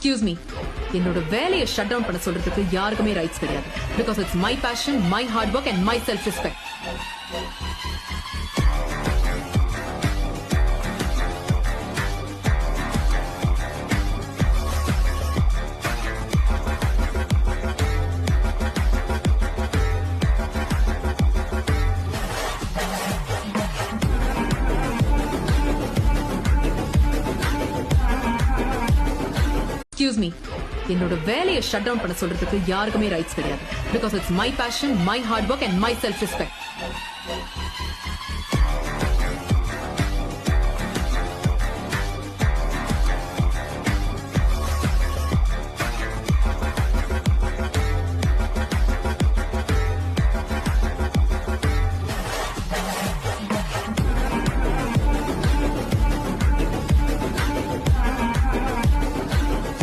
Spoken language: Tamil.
எக்ஸ்கியூஸ் மீ, என்னோட வேலையை ஷட் டவுன் பண்ண சொல்றதுக்கு யாருக்குமே ரைட்ஸ் கிடையாது. Because it's my passion, my hard work and my self respect. Excuse me, என்னோட வேலையை ஷட் டவுன் பண்ண சொல்றதுக்கு யாருக்குமே ரைட்ஸ் கிடையாது. Because it's my passion, my hard work and my self respect.